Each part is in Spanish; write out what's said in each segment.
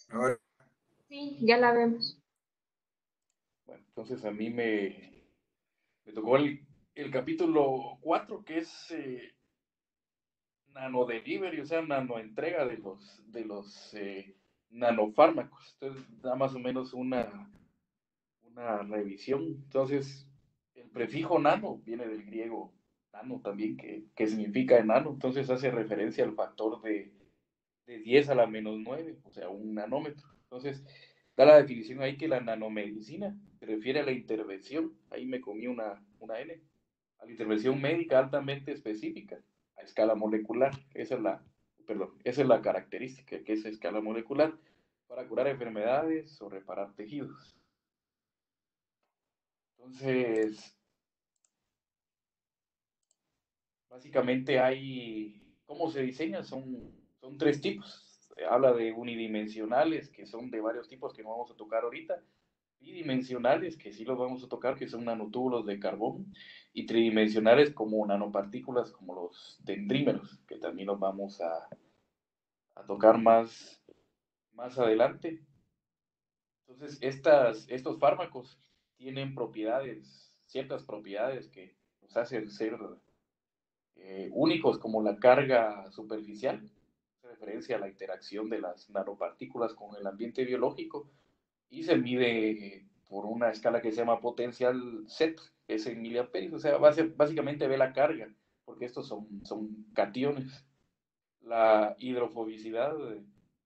Ahora, Sí, ya la vemos. bueno, entonces a mí me tocó el capítulo 4 que es nano delivery, o sea, nano entrega de los nanofármacos. Entonces da más o menos una revisión. Entonces, el prefijo nano viene del griego nano también, que significa enano. Entonces hace referencia al factor de 10 a la -9, o sea, un nanómetro. Entonces, da la definición ahí que la nanomedicina se refiere a la intervención, ahí me comí una N, a la intervención médica altamente específica a escala molecular. Esa es la característica, que es a escala molecular para curar enfermedades o reparar tejidos. Entonces, básicamente ¿cómo se diseña? Son tres tipos. Habla de unidimensionales, que son de varios tipos que no vamos a tocar ahorita, bidimensionales, que sí los vamos a tocar, que son nanotúbulos de carbón, y tridimensionales como nanopartículas, como los dendrímeros, que también los vamos a tocar más adelante. Entonces, estos fármacos tienen ciertas propiedades que nos hacen ser únicos, como la carga superficial, hace referencia a la interacción de las nanopartículas con el ambiente biológico, y se mide por una escala que se llama potencial Z, es en miliamperios, o sea, básicamente ve la carga, porque estos son cationes. La hidrofobicidad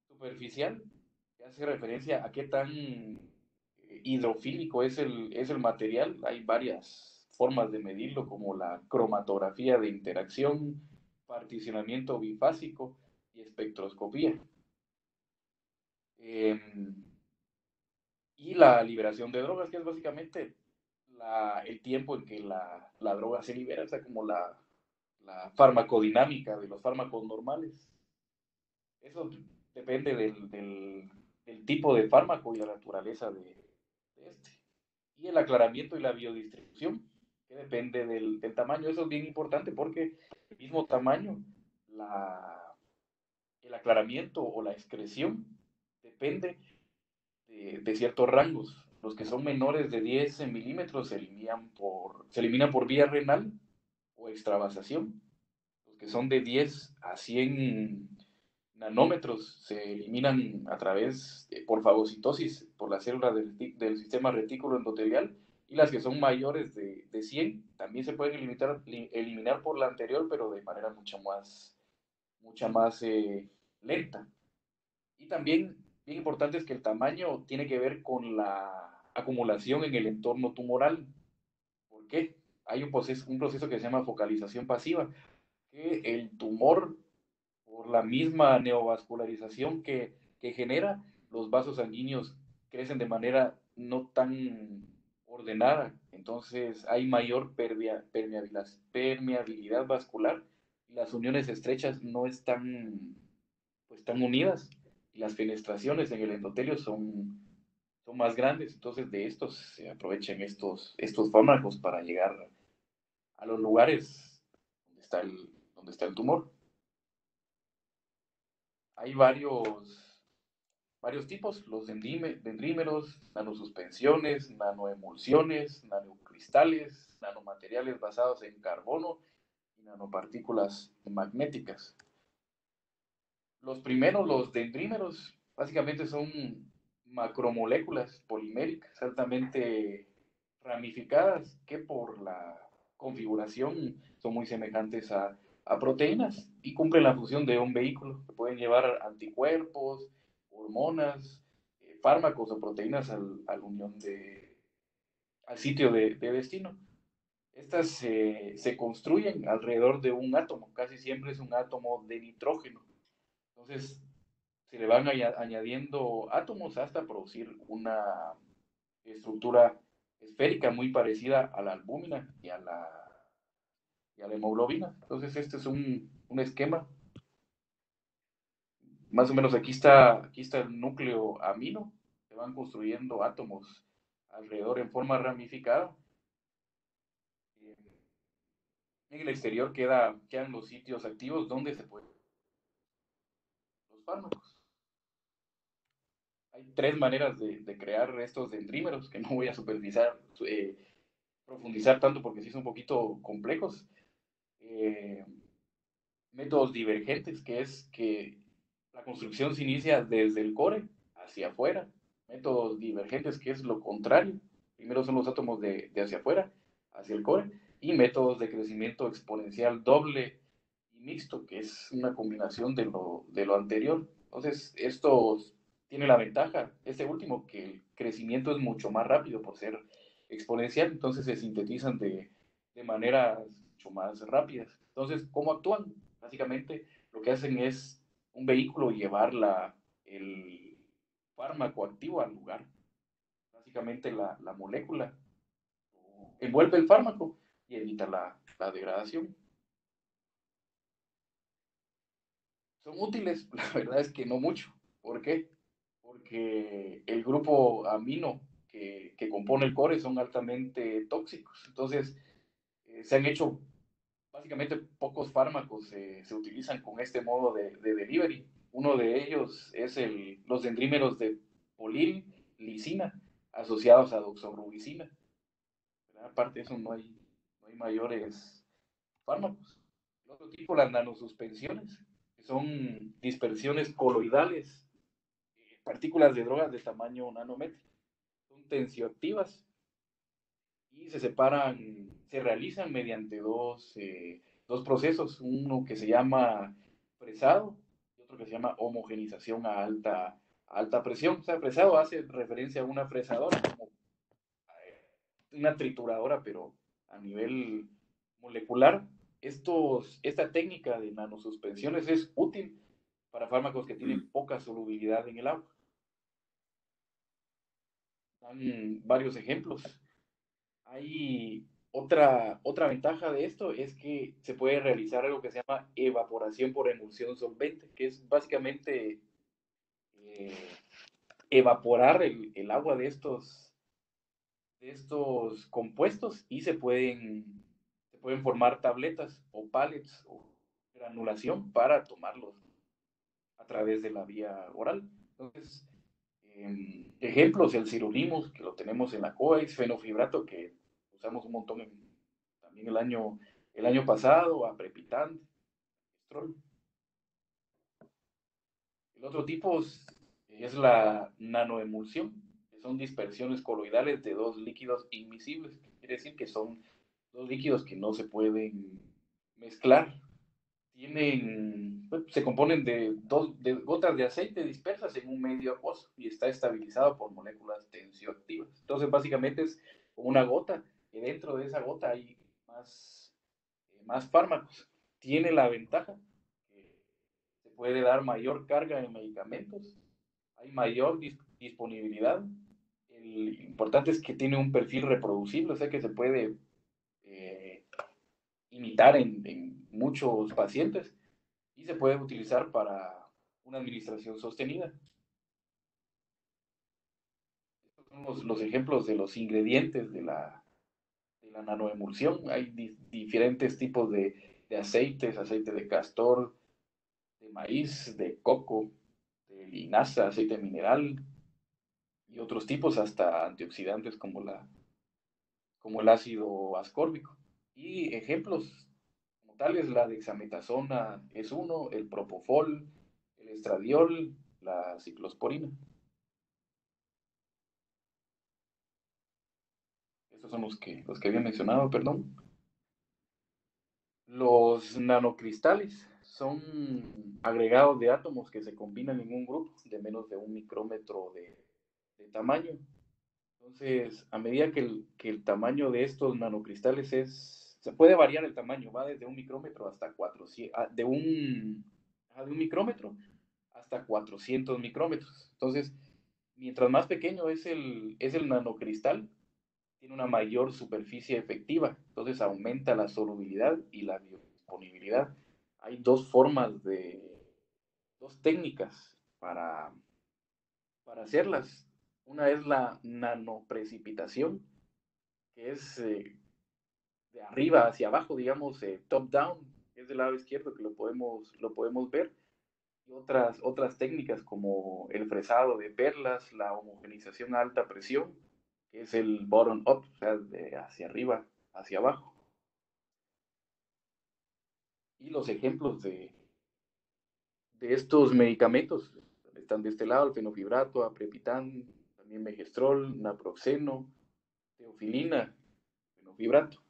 superficial, que hace referencia a qué tan hidrofílico es el material. Hay varias formas de medirlo, como la cromatografía de interacción, particionamiento bifásico y espectroscopía. Eh, y la liberación de drogas, que es básicamente el tiempo en que la droga se libera, o sea, como la farmacodinámica de los fármacos normales. Eso depende del tipo de fármaco y la naturaleza de este. Y el aclaramiento y la biodistribución, que depende del tamaño. Eso es bien importante porque el mismo tamaño, la, el aclaramiento o la excreción depende de ciertos rangos. Los que son menores de 10 milímetros se eliminan por vía renal o extravasación. Los que son de 10 a 100 nanómetros se eliminan por fagocitosis por la célula del sistema retículo endotelial, y las que son mayores de 100 también se pueden eliminar por la anterior, pero de manera mucha más lenta. Y también, bien importante, es que el tamaño tiene que ver con la acumulación en el entorno tumoral. ¿Por qué? Hay un proceso que se llama focalización pasiva, que el tumor, por la misma neovascularización que genera, los vasos sanguíneos crecen de manera no tan ordenada. Entonces hay mayor permeabilidad vascular, y las uniones estrechas no están pues tan unidas, y las fenestraciones en el endotelio son más grandes. Entonces de estos se aprovechan estos fármacos para llegar a los lugares donde está el tumor. Hay varios tipos: los dendrímeros, nanosuspensiones, nanoemulsiones, nanocristales, nanomateriales basados en carbono y nanopartículas magnéticas. Los primeros, los dendrímeros, básicamente son macromoléculas poliméricas altamente ramificadas, que por la configuración son muy semejantes a proteínas y cumplen la función de un vehículo, que pueden llevar anticuerpos, hormonas, fármacos o proteínas al sitio de destino. Estas se construyen alrededor de un átomo, casi siempre es un átomo de nitrógeno. Entonces, se le van añadiendo átomos hasta producir una estructura esférica muy parecida a la albúmina y a la hemoglobina. Entonces, este es un esquema. Más o menos aquí está el núcleo amino. Se van construyendo átomos alrededor en forma ramificada. En el exterior quedan los sitios activos donde se pueden los fármacos. Hay tres maneras de crear estos dendrímeros, que no voy a profundizar tanto porque sí son un poquito complejos. Eh, Métodos divergentes, que es que la construcción se inicia desde el core hacia afuera. Métodos divergentes, que es lo contrario. Primero son los átomos de hacia afuera, hacia el core. Y métodos de crecimiento exponencial doble y mixto, que es una combinación de lo anterior. Entonces, esto tiene la ventaja, este último, que el crecimiento es mucho más rápido por ser exponencial, entonces se sintetizan de maneras mucho más rápidas. Entonces, ¿cómo actúan? Básicamente, lo que hacen es un vehículo llevar el fármaco activo al lugar. Básicamente, la molécula envuelve el fármaco y evita la degradación. Son útiles, la verdad es que no mucho. ¿Por qué? Porque el grupo amino que compone el core son altamente tóxicos. Entonces, se han hecho básicamente pocos fármacos se utilizan con este modo de delivery. Uno de ellos es los dendrímeros de polil-lisina asociados a doxorubicina. Aparte de eso, no hay mayores fármacos. El otro tipo, las nanosuspensiones, que son dispersiones coloidales, partículas de drogas de tamaño nanómetro. Son tensioactivas y se realizan mediante dos procesos, uno que se llama fresado y otro que se llama homogenización a alta presión. O sea, fresado hace referencia a una fresadora, como una trituradora, pero a nivel molecular. Esta técnica de nanosuspensiones es útil para fármacos que tienen poca solubilidad en el agua. Dan varios ejemplos. Hay otra ventaja de esto es que se puede realizar algo que se llama evaporación por emulsión solvente, que es básicamente eh, evaporar el agua de estos compuestos y se pueden formar tabletas o pellets o granulación para tomarlos a través de la vía oral. Entonces, ejemplos, el sirolimus, que lo tenemos en la COEX, fenofibrato, que usamos un montón también el año pasado, aprepitant, estrol. El otro tipo es la nanoemulsión, que son dispersiones coloidales de dos líquidos invisibles, que quiere decir que son dos líquidos que no se pueden mezclar. Se componen de gotas de aceite dispersas en un medio acuoso y está estabilizado por moléculas tensioactivas. Entonces, básicamente es como una gota, y dentro de esa gota hay más fármacos. Tiene la ventaja que se puede dar mayor carga de medicamentos, hay mayor disponibilidad. El importante es que tiene un perfil reproducible, o sea que se puede eh, imitar en muchos pacientes y se puede utilizar para una administración sostenida. Estos son los ejemplos de los ingredientes de la nanoemulsión. Hay diferentes tipos de aceites, aceite de castor, de maíz, de coco, de linaza, aceite mineral y otros tipos, hasta antioxidantes como el ácido ascórbico. Y ejemplos como tales, la dexametasona es uno, el propofol, el estradiol, la ciclosporina. Estos son los que había mencionado, perdón. Los nanocristales son agregados de átomos que se combinan en un grupo de menos de 1 micrómetro de tamaño. Entonces, a medida que el tamaño de estos nanocristales se puede variar el tamaño, va desde 1 micrómetro hasta 400, de un micrómetro hasta 400 micrómetros. Entonces, mientras más pequeño es el nanocristal, tiene una mayor superficie efectiva, entonces aumenta la solubilidad y la biodisponibilidad. Hay dos técnicas para hacerlas. Una es la nanoprecipitación, que es de arriba hacia abajo, digamos, top down, es del lado izquierdo que lo podemos ver. y otras técnicas como el fresado de perlas, la homogenización a alta presión, que es el bottom up, o sea, de hacia arriba, hacia abajo. Y los ejemplos de estos medicamentos están de este lado: el fenofibrato, aprepitan, también megestrol, naproxeno, teofilina, fenofibrato.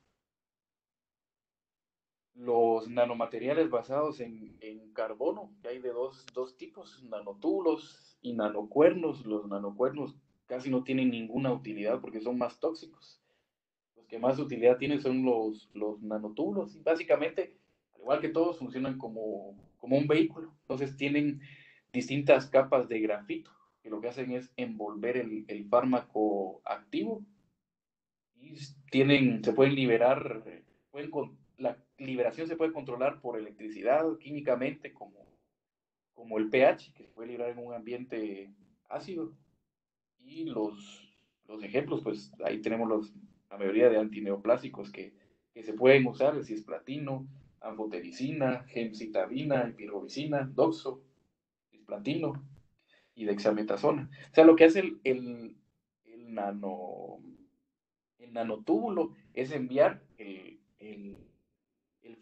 Los nanomateriales basados en carbono, que hay de dos tipos, nanotúbulos y nanocuernos. Los nanocuernos casi no tienen ninguna utilidad porque son más tóxicos. Los que más utilidad tienen son los nanotúbulos, y básicamente, al igual que todos, funcionan como un vehículo. Entonces tienen distintas capas de grafito, que lo que hacen es envolver el fármaco activo, y se pueden liberar, la liberación se puede controlar por electricidad, químicamente, como el pH, que se puede liberar en un ambiente ácido. Y los ejemplos, pues ahí tenemos la mayoría de antineoplásicos que se pueden usar: el cisplatino, anfotericina, gemcitabina, pirobicina, doxo, cisplatino y dexametasona. O sea, lo que hace el nano, el nanotúbulo es enviar el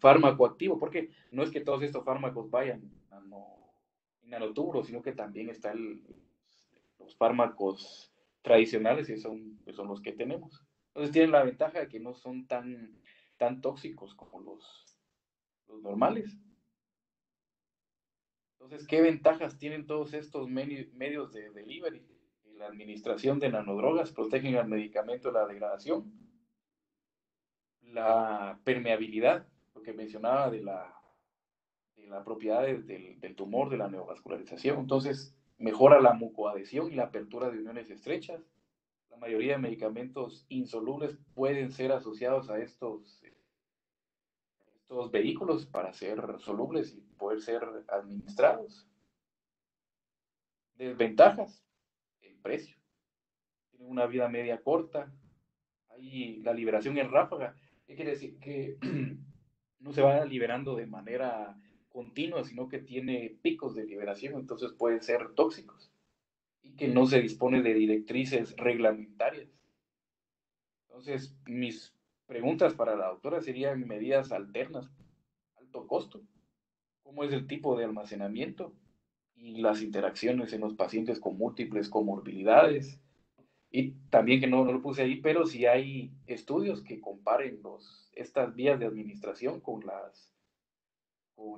fármaco activo, porque no es que todos estos fármacos vayan en nanotúbulos, sino que también están los fármacos tradicionales, que son los que tenemos. Entonces tienen la ventaja de que no son tan tóxicos como los normales. Entonces, ¿qué ventajas tienen todos estos medios de delivery? La administración de nanodrogas protegen al medicamento de la degradación, la permeabilidad, lo que mencionaba de la propiedad del tumor, de la neovascularización. Entonces, mejora la mucoadhesión y la apertura de uniones estrechas. La mayoría de medicamentos insolubles pueden ser asociados a estos vehículos para ser solubles y poder ser administrados. Desventajas: el precio. Tienen una vida media corta. Hay la liberación en ráfaga. ¿Qué quiere decir? Que no se va liberando de manera continua, sino que tiene picos de liberación, entonces pueden ser tóxicos. Y que no se dispone de directrices reglamentarias. Entonces, mis preguntas para la doctora serían: medidas alternas, alto costo, cómo es el tipo de almacenamiento y las interacciones en los pacientes con múltiples comorbilidades. Y también, que no lo puse ahí, pero si hay estudios que comparen estas vías de administración con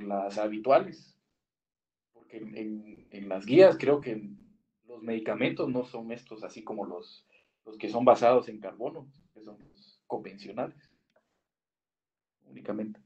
las habituales, porque en las guías creo que los medicamentos no son estos así como los que son basados en carbono, que son los convencionales únicamente.